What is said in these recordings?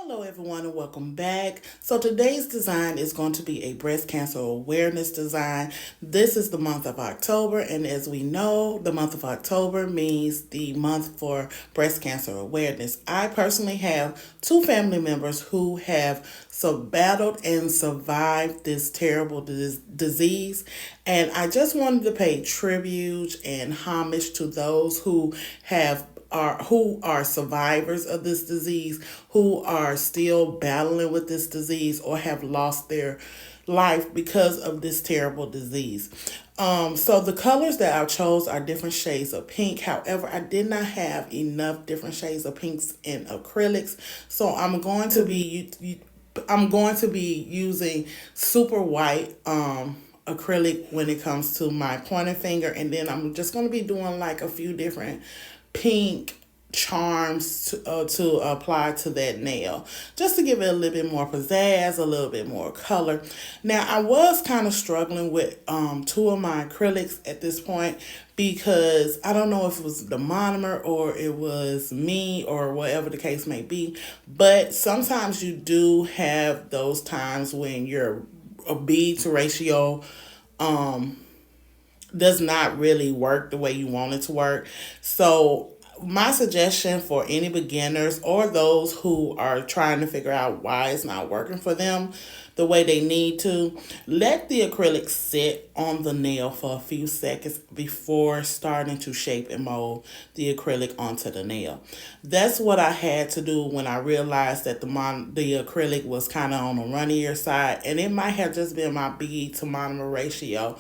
Hello everyone and welcome back. So today's design is going to be a breast cancer awareness design. This is the month of October, and as we know, the month of October means the month for breast cancer awareness. I personally have two family members who have battled and survived this terrible disease, and I just wanted to pay tribute and homage to those who are survivors of this disease, who are still battling with this disease or have lost their life because of this terrible disease. So the colors that I chose are different shades of pink. However, I did not have enough different shades of pinks in acrylics, so I'm going to be using super white acrylic when it comes to my pointer finger, and then I'm just going to be doing like a few different pink charms to apply to that nail, just to give it a little bit more pizzazz, a little bit more color. Now I was kind of struggling with two of my acrylics at this point, because I don't know if it was the monomer or it was me or whatever the case may be, but sometimes you do have those times when your a bead to ratio does not really work the way you want it to work. So, my suggestion for any beginners or those who are trying to figure out why it's not working for them the way they need to, let the acrylic sit on the nail for a few seconds before starting to shape and mold the acrylic onto the nail. That's what I had to do when I realized that the acrylic was kind of on the runnier side, and it might have just been my bead to monomer ratio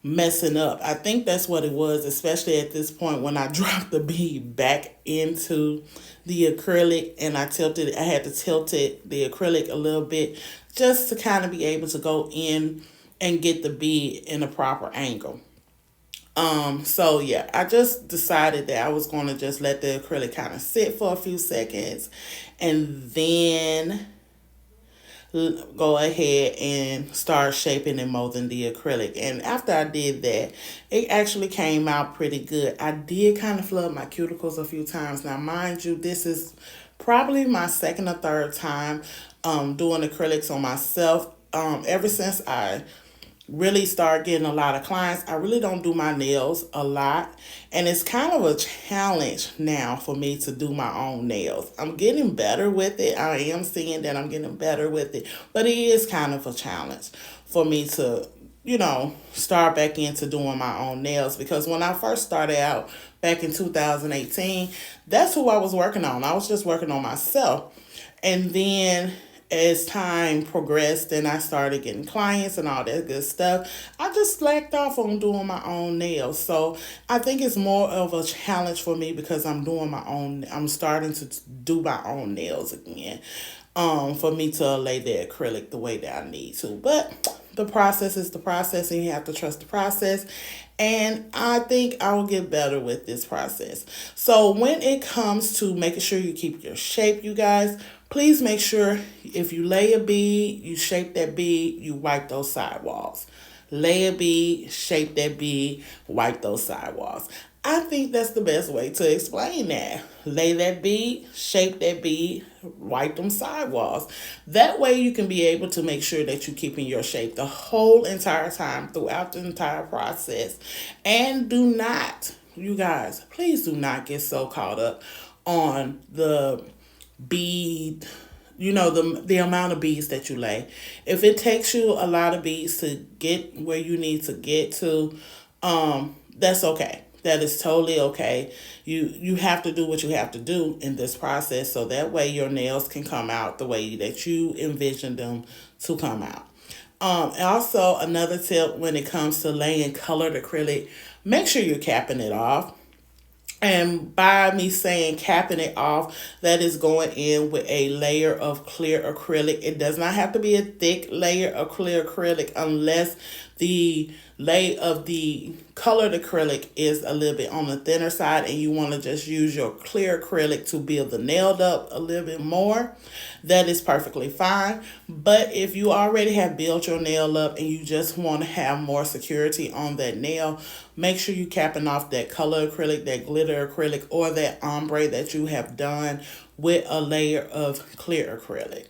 messing up. I think that's what it was, especially at this point when I dropped the bead back into the acrylic and I had to tilt the acrylic a little bit just to kind of be able to go in and get the bead in a proper angle. So yeah, I just decided that I was going to just let the acrylic kind of sit for a few seconds and then go ahead and start shaping and molding the acrylic. And after I did that, it actually came out pretty good. I did kind of flood my cuticles a few times. Now, mind you, this is probably my second or third time doing acrylics on myself. Ever since I really start getting a lot of clients, I really don't do my nails a lot. And it's kind of a challenge now for me to do my own nails. I'm getting better with it. I am seeing that I'm getting better with it. But it is kind of a challenge for me to, start back into doing my own nails. Because when I first started out back in 2018, that's who I was working on. I was just working on myself. And then as time progressed and I started getting clients and all that good stuff, I just slacked off on doing my own nails. So I think it's more of a challenge for me because I'm starting to do my own nails again. For me to lay the acrylic the way that I need to. But the process is the process, and you have to trust the process. And I think I will get better with this process. So when it comes to making sure you keep your shape, you guys, please make sure if you lay a bead, you shape that bead, you wipe those sidewalls. Lay a bead, shape that bead, wipe those sidewalls. I think that's the best way to explain that. Lay that bead, shape that bead, wipe them sidewalls. That way you can be able to make sure that you're keeping your shape the whole entire time throughout the entire process. And do not, you guys, please do not get so caught up on the bead, the amount of beads that you lay. If it takes you a lot of beads to get where you need to get to, that's okay. That is totally okay. You have to do what you have to do in this process, so that way your nails can come out the way that you envision them to come out. Also, another tip when it comes to laying colored acrylic, make sure you're capping it off. And by me saying capping it off, that is going in with a layer of clear acrylic. It does not have to be a thick layer of clear acrylic unless the lay of the colored acrylic is a little bit on the thinner side and you want to just use your clear acrylic to build the nail up a little bit more, that is perfectly fine. But if you already have built your nail up and you just want to have more security on that nail, make sure you capping off that color acrylic, that glitter acrylic, or that ombre that you have done with a layer of clear acrylic.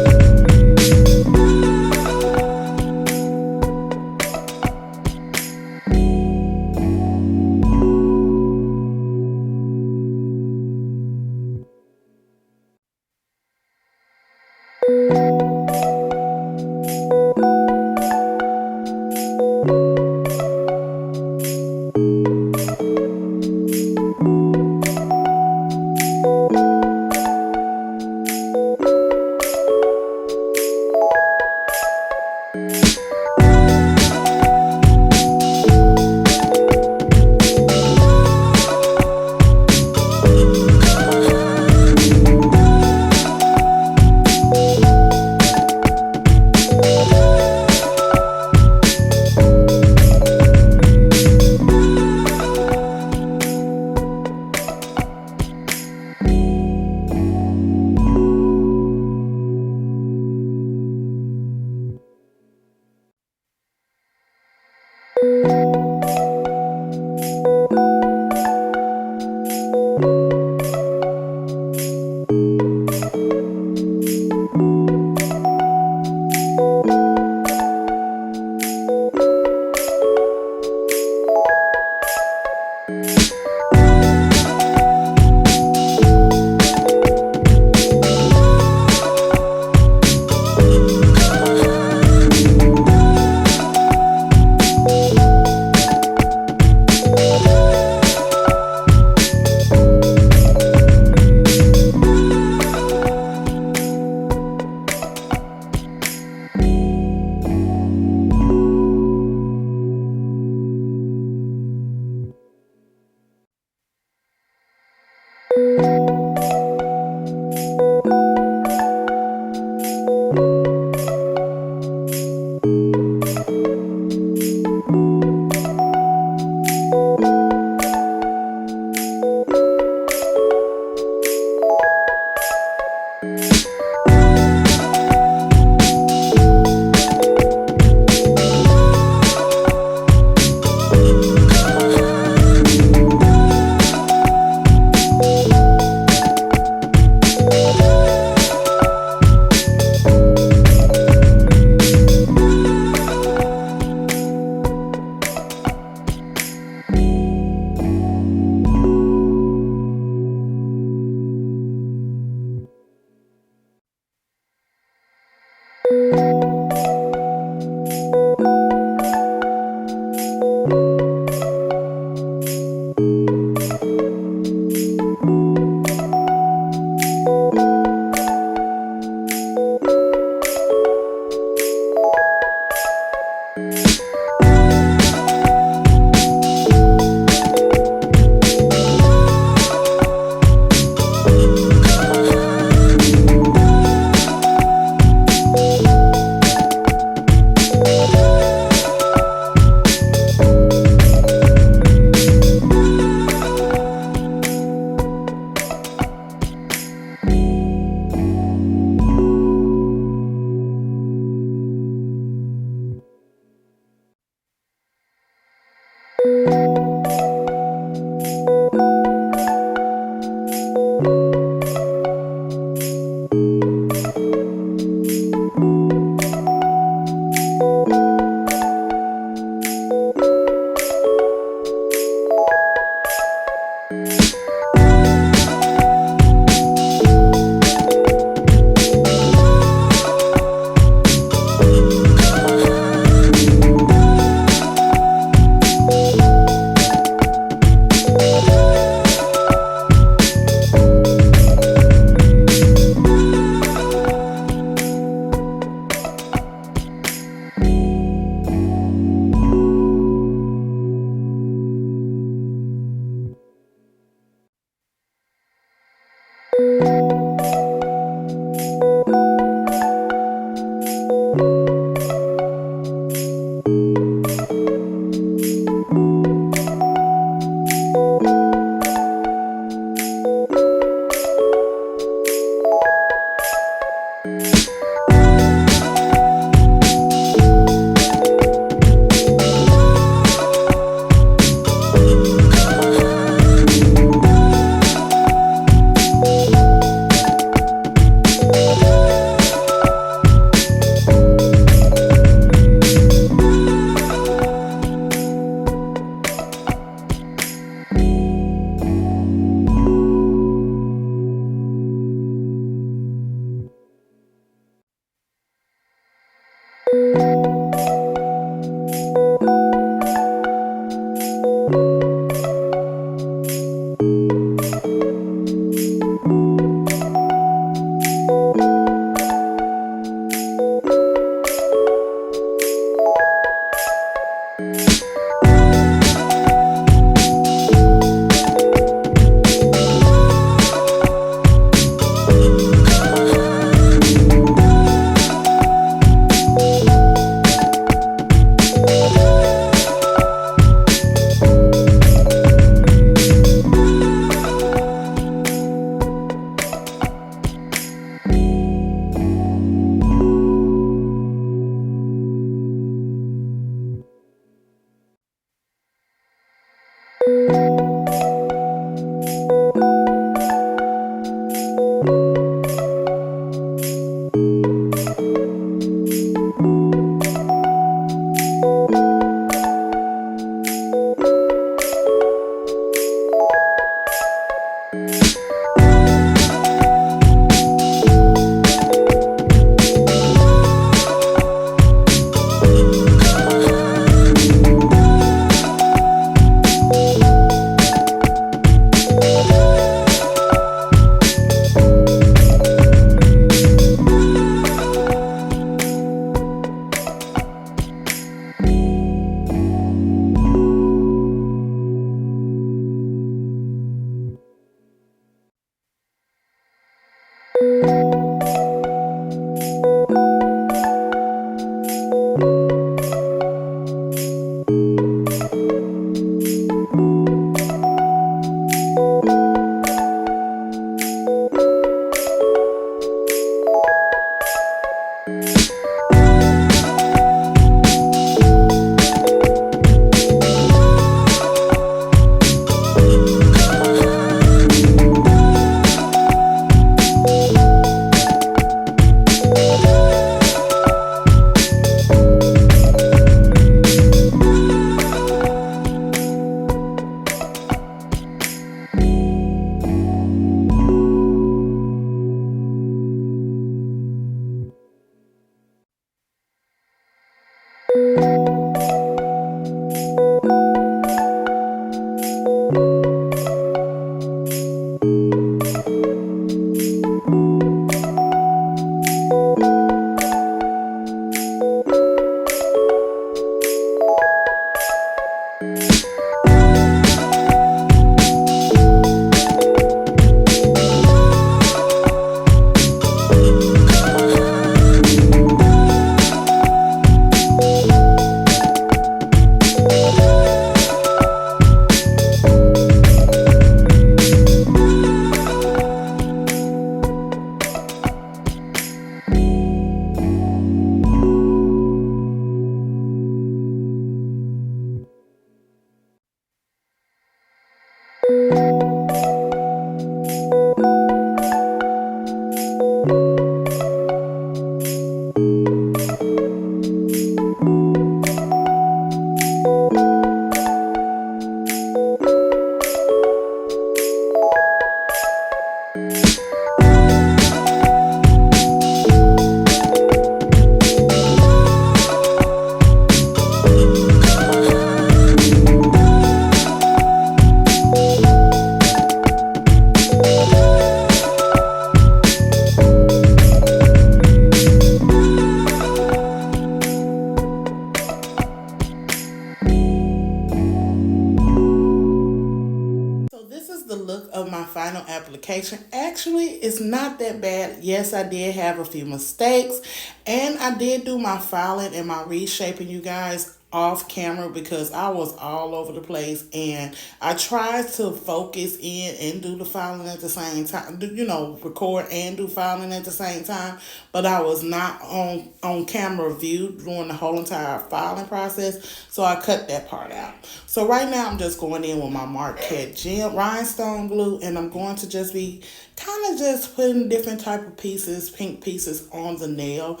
So this is the look of my final application. Actually, it's not that bad. Yes, I did have a few mistakes, and I did do my filing and my reshaping, you guys, off camera because I was all over the place, and I tried to focus in and do the filing at the same time, record and do filing at the same time, but I was not on camera view during the whole entire filing process, so I cut that part out. So right now I'm just going in with my Marquette Gem rhinestone glue, and I'm going to just be kind of just putting different type of pieces, pink pieces on the nail,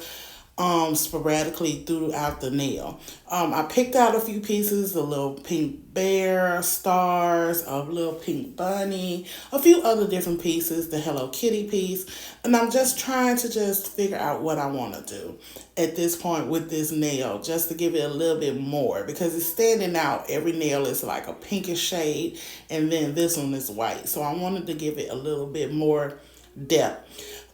sporadically throughout the nail. I picked out a few pieces, a little pink bear, stars, a little pink bunny, a few other different pieces, the Hello Kitty piece, and I'm just trying to just figure out what I want to do at this point with this nail, just to give it a little bit more because it's standing out. Every nail is like a pinkish shade, and then this one is white, so I wanted to give it a little bit more depth.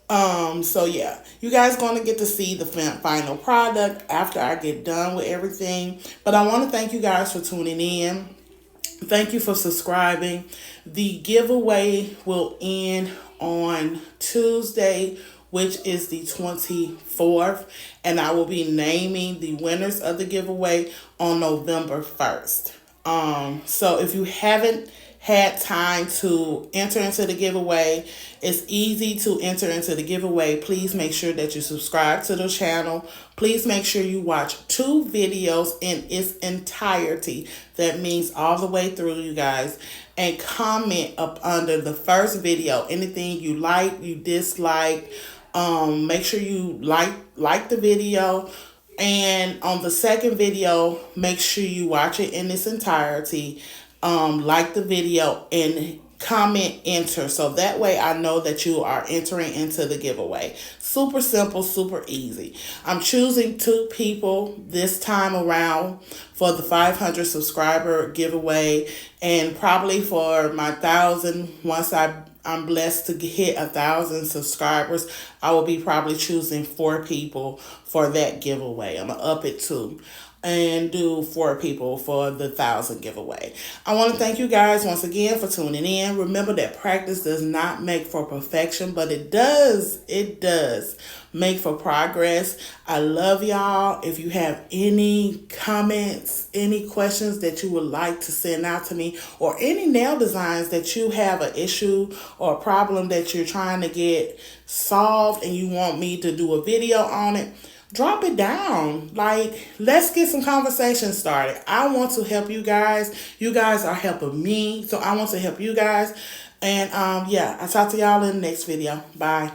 So yeah, you guys gonna get to see the final product after I get done with everything. But I want to thank you guys for tuning in. Thank you for subscribing. The giveaway will end on Tuesday, which is the 24th, and I will be naming the winners of the giveaway on November 1st. So if you haven't had time to enter into the giveaway. It's easy to enter into the giveaway. Please make sure that you subscribe to the channel. Please make sure you watch 2 videos in its entirety. That means all the way through, you guys. And comment up under the first video. Anything you like, you dislike. Make sure you like the video. And on the second video, make sure you watch it in its entirety. Like the video and comment enter, so that way I know that you are entering into the giveaway. Super simple, super easy. I'm choosing 2 people this time around for the 500 subscriber giveaway, and probably for my 1,000, once I'm blessed to hit 1,000 subscribers, I will be probably choosing 4 people for that giveaway. I'm gonna up it too and do 4 people for the 1,000 giveaway. I want to thank you guys once again for tuning in. Remember that practice does not make for perfection, but it does make for progress. I love y'all. If you have any comments, any questions that you would like to send out to me, or any nail designs that you have an issue or a problem that you're trying to get solved and you want me to do a video on it, drop it down. Like, let's get some conversation started. I want to help you guys. You guys are helping me, so I want to help you guys. And yeah, I'll talk to y'all in the next video. Bye.